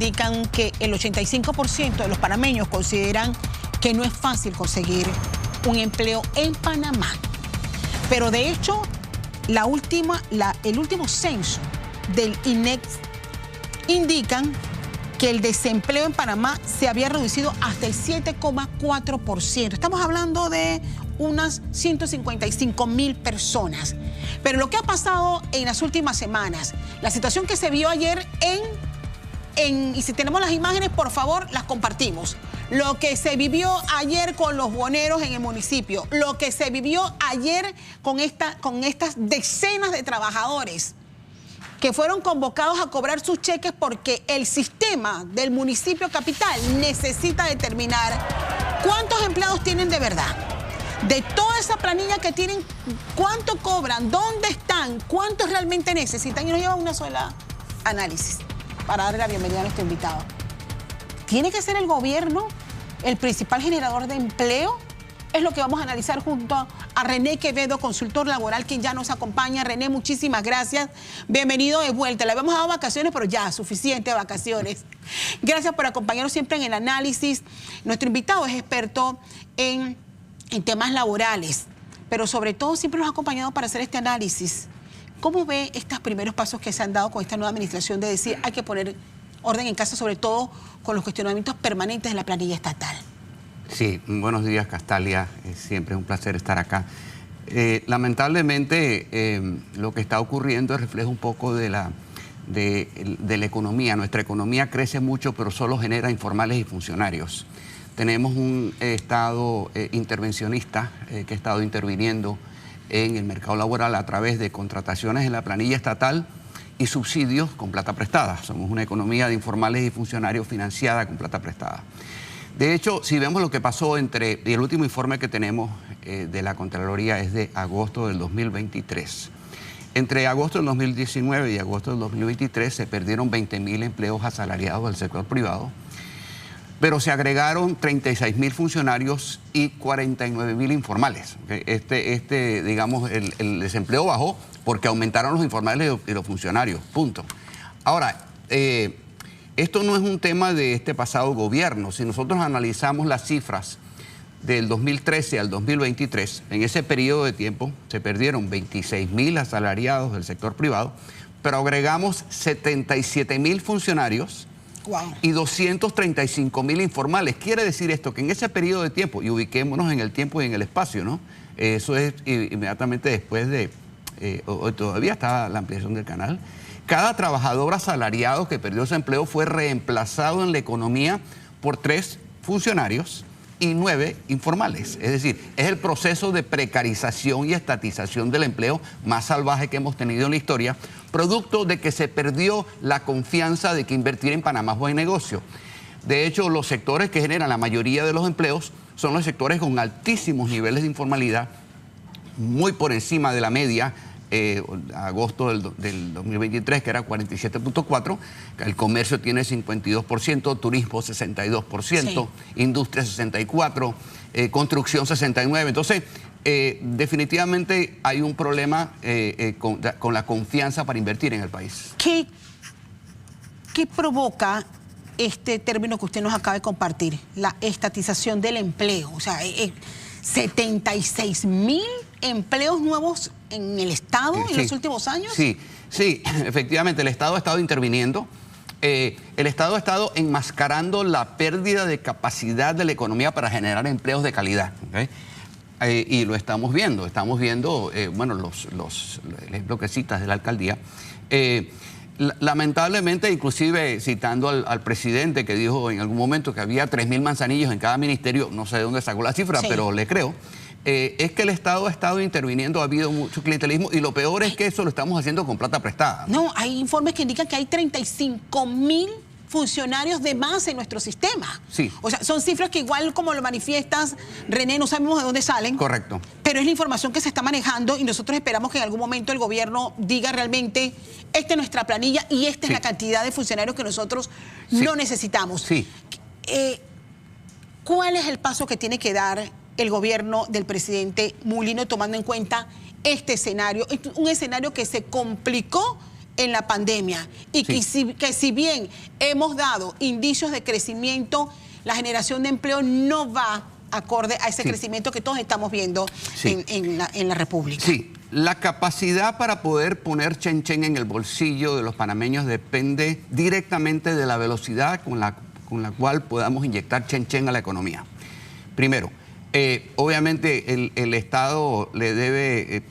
Indican que el 85% de los panameños consideran que no es fácil conseguir un empleo en Panamá. Pero de hecho, el último censo del INEC indican que el desempleo en Panamá se había reducido hasta el 7,4%. Estamos hablando de unas 155.000 personas. Pero lo que ha pasado en las últimas semanas, la situación que se vio ayer y si tenemos las imágenes, por favor, las compartimos. Lo que se vivió ayer con los buhoneros en el municipio, lo que se vivió ayer con estas decenas de trabajadores que fueron convocados a cobrar sus cheques porque el sistema del municipio capital necesita determinar cuántos empleados tienen de verdad. De toda esa planilla que tienen, cuánto cobran, dónde están, cuántos realmente necesitan. Y nos lleva una sola análisis para darle la bienvenida a nuestro invitado. ¿Tiene que ser el gobierno el principal generador de empleo? Es lo que vamos a analizar junto a René Quevedo, consultor laboral, quien ya nos acompaña. René, muchísimas gracias. Bienvenido de vuelta. Le habíamos dado vacaciones, pero ya, suficiente vacaciones. Gracias por acompañarnos siempre en el análisis. Nuestro invitado es experto en temas laborales, pero sobre todo siempre nos ha acompañado para hacer este análisis. ¿Cómo ve estos primeros pasos que se han dado con esta nueva administración de decir hay que poner orden en casa, sobre todo con los cuestionamientos permanentes de la planilla estatal? Sí, buenos días, Castalia. Siempre es un placer estar acá. Lamentablemente, lo que está ocurriendo es reflejo un poco de la economía. Nuestra economía crece mucho, pero solo genera informales y funcionarios. Tenemos un Estado intervencionista que ha estado interviniendo en el mercado laboral a través de contrataciones en la planilla estatal y subsidios con plata prestada. Somos una economía de informales y funcionarios financiada con plata prestada. De hecho, si vemos lo que pasó y el último informe que tenemos de la Contraloría es de agosto del 2023. Entre agosto del 2019 y agosto del 2023 se perdieron 20.000 empleos asalariados del sector privado, pero se agregaron 36.000 funcionarios y 49.000 informales. Digamos, el desempleo bajó porque aumentaron los informales y los funcionarios, punto. Ahora, esto no es un tema de este pasado gobierno. Si nosotros analizamos las cifras del 2013 al 2023, en ese periodo de tiempo se perdieron 26.000 asalariados del sector privado, pero agregamos 77.000 funcionarios. Wow. Y 235.000 informales. Quiere decir esto, que en ese periodo de tiempo, y ubiquémonos en el tiempo y en el espacio, ¿no? Eso es inmediatamente después de, todavía está la ampliación del canal. Cada trabajador asalariado que perdió su empleo fue reemplazado en la economía por 3 funcionarios y 9 informales. Es decir, es el proceso de precarización y estatización del empleo más salvaje que hemos tenido en la historia, producto de que se perdió la confianza de que invertir en Panamá es buen negocio. De hecho, los sectores que generan la mayoría de los empleos son los sectores con altísimos niveles de informalidad, muy por encima de la media. Agosto del 2023, que era 47.4%, el comercio tiene 52%, turismo 62%, sí. Industria 64%, construcción 69%. Entonces, definitivamente hay un problema con la confianza para invertir en el país. ¿Qué provoca este término que usted nos acaba de compartir, la estatización del empleo? O sea, 76.000 empleos nuevos en el Estado en los últimos años. Sí, efectivamente, el Estado ha estado interviniendo. El Estado ha estado enmascarando la pérdida de capacidad de la economía para generar empleos de calidad. ¿Okay? Y lo estamos viendo. Bueno, el ejemplo que citas de la alcaldía. Lamentablemente, inclusive citando al presidente que dijo en algún momento que había 3.000 manzanillos en cada ministerio, no sé de dónde sacó la cifra, sí, pero le creo. Es que el Estado ha estado interviniendo, ha habido mucho clientelismo y lo peor es que eso lo estamos haciendo con plata prestada. No, hay informes que indican que hay 35.000 funcionarios de más en nuestro sistema. Sí. O sea, son cifras que igual como lo manifiestas, René, no sabemos de dónde salen. Correcto. Pero es la información que se está manejando y nosotros esperamos que en algún momento el gobierno diga realmente, esta es nuestra planilla y esta es la cantidad de funcionarios que nosotros no necesitamos. Sí. ¿Cuál es el paso que tiene que dar el gobierno del presidente Mulino tomando en cuenta este escenario? Un escenario que se complicó en la pandemia y que si bien hemos dado indicios de crecimiento, la generación de empleo no va acorde a ese crecimiento que todos estamos viendo en la República. Sí, la capacidad para poder poner chen-chen en el bolsillo de los panameños depende directamente de la velocidad con la cual podamos inyectar chen-chen a la economía. Primero, obviamente el Estado le debe,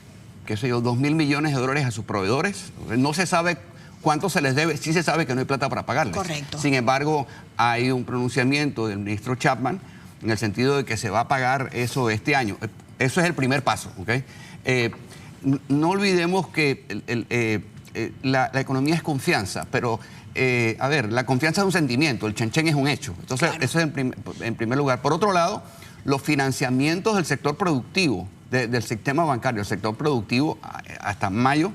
qué sé yo, 2.000 millones de dólares a sus proveedores. No se sabe cuánto se les debe, sí se sabe que no hay plata para pagarles. Correcto. Sin embargo, hay un pronunciamiento del ministro Chapman en el sentido de que se va a pagar eso este año. Eso es el primer paso, ¿ok? No olvidemos que la economía es confianza, pero, a ver, la confianza es un sentimiento, el chen-chen es un hecho. Entonces, eso es en primer lugar. Por otro lado, los financiamientos del sector productivo, del sistema bancario, el sector productivo, hasta mayo,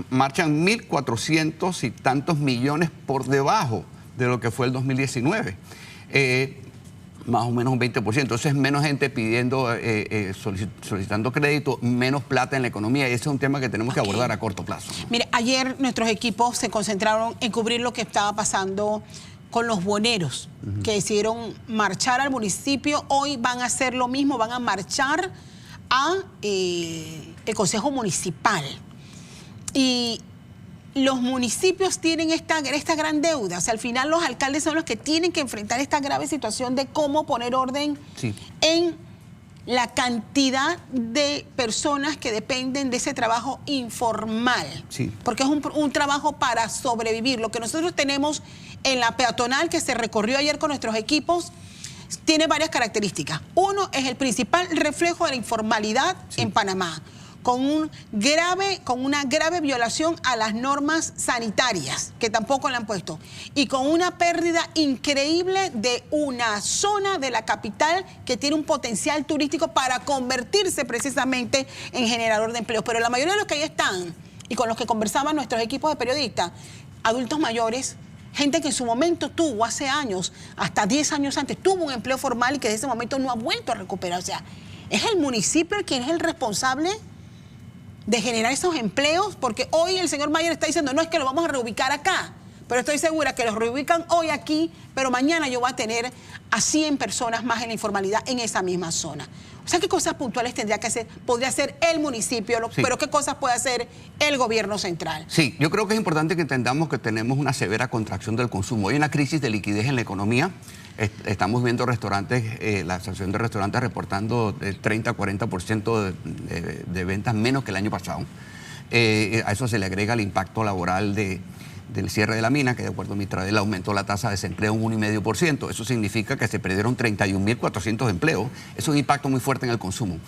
marchan 1.400 y tantos millones por debajo de lo que fue el 2019. Más o menos un 20%. Eso es menos gente pidiendo, solicitando crédito, menos plata en la equeconomía. Y ese es un tema que tenemos que abordar a corto plazo, ¿no? Mire, ayer nuestros equipos se concentraron en cubrir lo que estaba pasando con los boneros, que decidieron marchar al municipio. Hoy van a hacer lo mismo, van a marchar a el Consejo Municipal. Y los municipios tienen esta gran deuda. O sea, al final los alcaldes son los que tienen que enfrentar esta grave situación de cómo poner orden en la cantidad de personas que dependen de ese trabajo informal. Porque es un trabajo para sobrevivir. Lo que nosotros tenemos en la peatonal que se recorrió ayer con nuestros equipos tiene varias características. Uno, es el principal reflejo de la informalidad en Panamá, con una grave violación a las normas sanitarias, que tampoco le han puesto, y con una pérdida increíble de una zona de la capital que tiene un potencial turístico para convertirse precisamente en generador de empleos. Pero la mayoría de los que ahí están, y con los que conversaban nuestros equipos de periodistas, adultos mayores, gente que en su momento tuvo, hace años, hasta 10 años antes, tuvo un empleo formal y que de ese momento no ha vuelto a recuperar. O sea, es el municipio quien es el responsable de generar esos empleos, porque hoy el señor Mayer está diciendo, no es que lo vamos a reubicar acá, pero estoy segura que los reubican hoy aquí, pero mañana yo voy a tener a 100 personas más en la informalidad en esa misma zona. O sea, ¿qué cosas puntuales tendría que hacer? Podría hacer el municipio, pero ¿qué cosas puede hacer el gobierno central? Sí, yo creo que es importante que entendamos que tenemos una severa contracción del consumo. Hay una crisis de liquidez en la economía. Estamos viendo restaurantes, la Asociación de Restaurantes reportando de 30-40% de ventas menos que el año pasado. A eso se le agrega el impacto laboral del cierre de la mina, que de acuerdo a Mitradel aumentó la tasa de desempleo un 1,5%. Eso significa que se perdieron 31.400 empleos. Es un impacto muy fuerte en el consumo.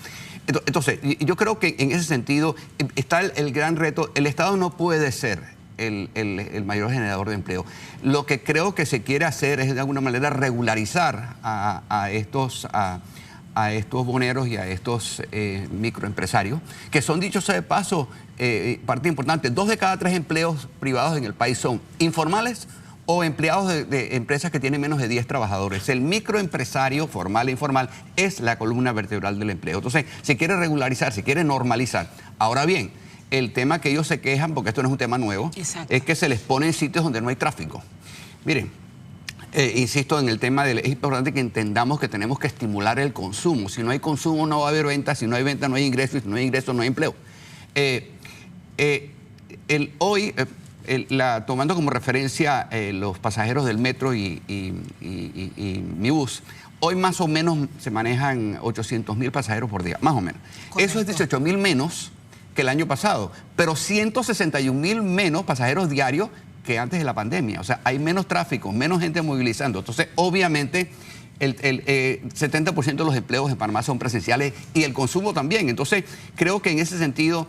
Entonces, yo creo que en ese sentido está el gran reto. El Estado no puede ser el mayor generador de empleo. Lo que creo que se quiere hacer es de alguna manera regularizar a estos boneros y a estos microempresarios, que son, dicho sea de paso, parte importante. 2 de cada 3 empleos privados en el país son informales o empleados de empresas que tienen menos de 10 trabajadores. El microempresario, formal e informal, es la columna vertebral del empleo. Entonces, se quiere regularizar, se quiere normalizar. Ahora bien, el tema que ellos se quejan, porque esto no es un tema nuevo, es que se les pone en sitios donde no hay tráfico. Miren, insisto en el tema es importante que entendamos que tenemos que estimular el consumo. Si no hay consumo no va a haber ventas, si no hay ventas no hay ingresos, y si no hay ingresos no hay empleo. Tomando como referencia los pasajeros del metro y mi bus, hoy más o menos se manejan 800.000 pasajeros por día, más o menos. Correcto. Eso es 18.000 menos que el año pasado, pero 161.000 menos pasajeros diarios que antes de la pandemia. O sea, hay menos tráfico, menos gente movilizando. Entonces, obviamente, el 70% de los empleos en Panamá son presenciales y el consumo también. Entonces, creo que en ese sentido,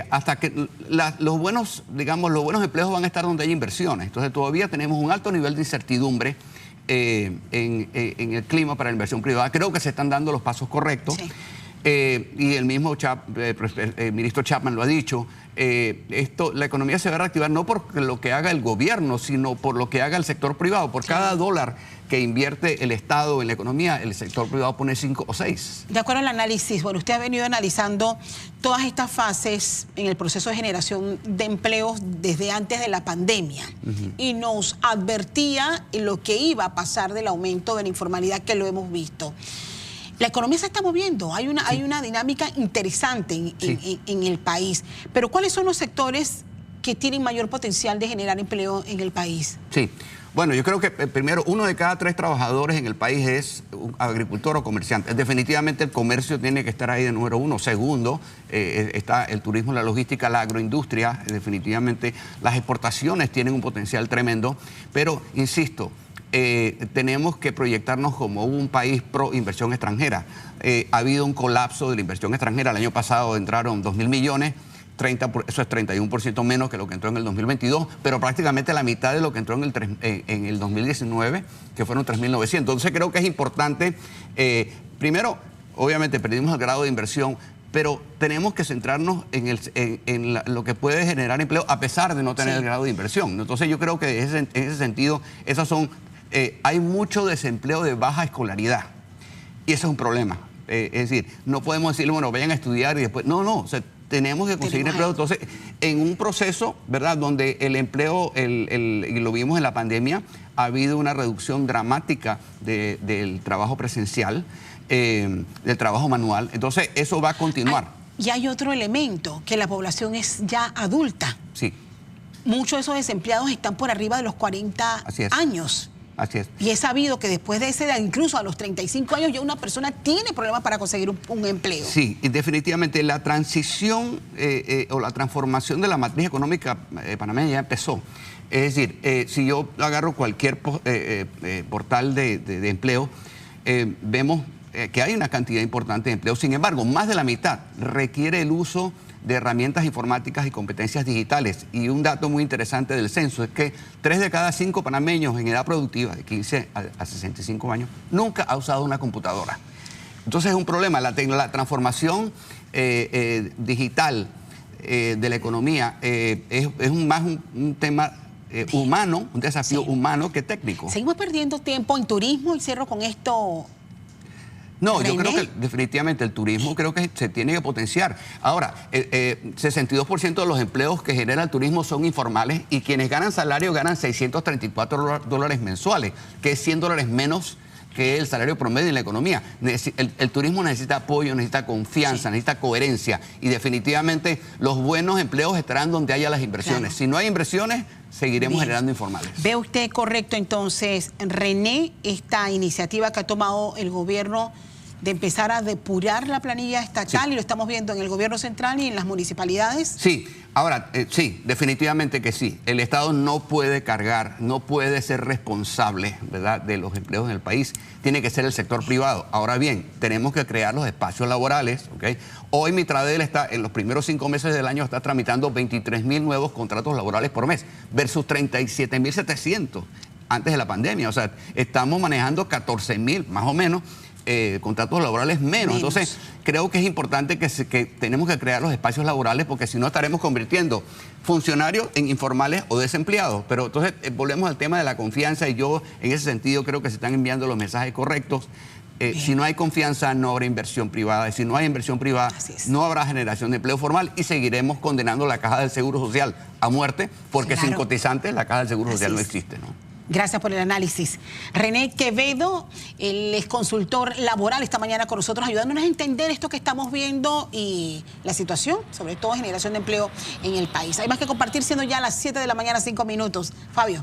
hasta que los buenos empleos van a estar donde hay inversiones. Entonces, todavía tenemos un alto nivel de incertidumbre en el clima para la inversión privada. Creo que se están dando los pasos correctos. Sí. Y el mismo ministro Chapman lo ha dicho, la economía se va a reactivar no por lo que haga el gobierno, sino por lo que haga el sector privado. Por cada dólar que invierte el Estado en la economía, el sector privado pone 5 o 6. De acuerdo al análisis, bueno, usted ha venido analizando todas estas fases en el proceso de generación de empleos desde antes de la pandemia y nos advertía lo que iba a pasar del aumento de la informalidad que lo hemos visto. La economía se está moviendo, hay una dinámica interesante en el país, pero ¿cuáles son los sectores que tienen mayor potencial de generar empleo en el país? Sí, bueno, yo creo que primero, 1 de cada 3 trabajadores en el país es un agricultor o comerciante. Definitivamente el comercio tiene que estar ahí de número 1. Segundo, está el turismo, la logística, la agroindustria. Definitivamente las exportaciones tienen un potencial tremendo, pero insisto, tenemos que proyectarnos como un país pro inversión extranjera. Ha habido un colapso de la inversión extranjera. El año pasado entraron 2.000 millones, eso es 31% menos que lo que entró en el 2022, pero prácticamente la mitad de lo que entró en el 2019, que fueron 3.900. Entonces creo que es importante, primero, obviamente perdimos el grado de inversión, pero tenemos que centrarnos en lo que puede generar empleo a pesar de no tener el grado de inversión. Entonces yo creo que en ese sentido, hay mucho desempleo de baja escolaridad y eso es un problema. Es decir, no podemos decirle, bueno, vayan a estudiar y después... No, o sea, tenemos que conseguir empleo. Entonces, en un proceso, ¿verdad?, donde el empleo, y lo vimos en la pandemia, ha habido una reducción dramática del trabajo presencial, del trabajo manual. Entonces, eso va a continuar. Y hay otro elemento, que la población es ya adulta. Sí. Muchos de esos desempleados están por arriba de los 40 años. Así es. Y he sabido que después de esa edad, incluso a los 35 años, ya una persona tiene problemas para conseguir un empleo. Sí, y definitivamente la transición o la transformación de la matriz económica panameña ya empezó. Es decir, si yo agarro cualquier portal de empleo, vemos que hay una cantidad importante de empleo. Sin embargo, más de la mitad requiere el uso de herramientas informáticas y competencias digitales. Y un dato muy interesante del censo es que 3 de cada 5 panameños en edad productiva, de 15 a 65 años, nunca ha usado una computadora. Entonces es un problema. La transformación digital de la economía es más un tema humano, un desafío humano que técnico. Seguimos perdiendo tiempo en turismo y cierro con esto. No, yo creo que definitivamente el turismo creo que se tiene que potenciar. Ahora, 62% de los empleos que genera el turismo son informales y quienes ganan salario ganan $634 mensuales, que es $100 menos que el salario promedio en la economía. El turismo necesita apoyo, necesita confianza, necesita coherencia y definitivamente los buenos empleos estarán donde haya las inversiones. Claro. Si no hay inversiones, seguiremos generando informales. ¿Ve usted correcto entonces, René, esta iniciativa que ha tomado el gobierno de empezar a depurar la planilla estatal y lo estamos viendo en el gobierno central y en las municipalidades? Sí, ahora, sí, definitivamente que sí. El Estado no puede cargar, no puede ser responsable, ¿verdad?, de los empleos en el país. Tiene que ser el sector privado. Ahora bien, tenemos que crear los espacios laborales, ¿ok? Hoy Mitradel está, en los primeros 5 meses del año, está tramitando 23.000 nuevos contratos laborales por mes versus 37.700 antes de la pandemia. O sea, estamos manejando 14.000, más o menos, contratos laborales menos. Entonces, creo que es importante que tenemos que crear los espacios laborales porque si no estaremos convirtiendo funcionarios en informales o desempleados. Pero entonces volvemos al tema de la confianza y yo en ese sentido creo que se están enviando los mensajes correctos. Si no hay confianza, no habrá inversión privada. Y si no hay inversión privada, no habrá generación de empleo formal y seguiremos condenando la Caja del Seguro Social a muerte porque sin cotizantes la Caja del Seguro Social no existe, ¿no? Gracias por el análisis. René Quevedo, él es consultor laboral, esta mañana con nosotros ayudándonos a entender esto que estamos viendo y la situación, sobre todo generación de empleo en el país. Hay más que compartir siendo ya las 7 de la mañana, 5 minutos. Fabio.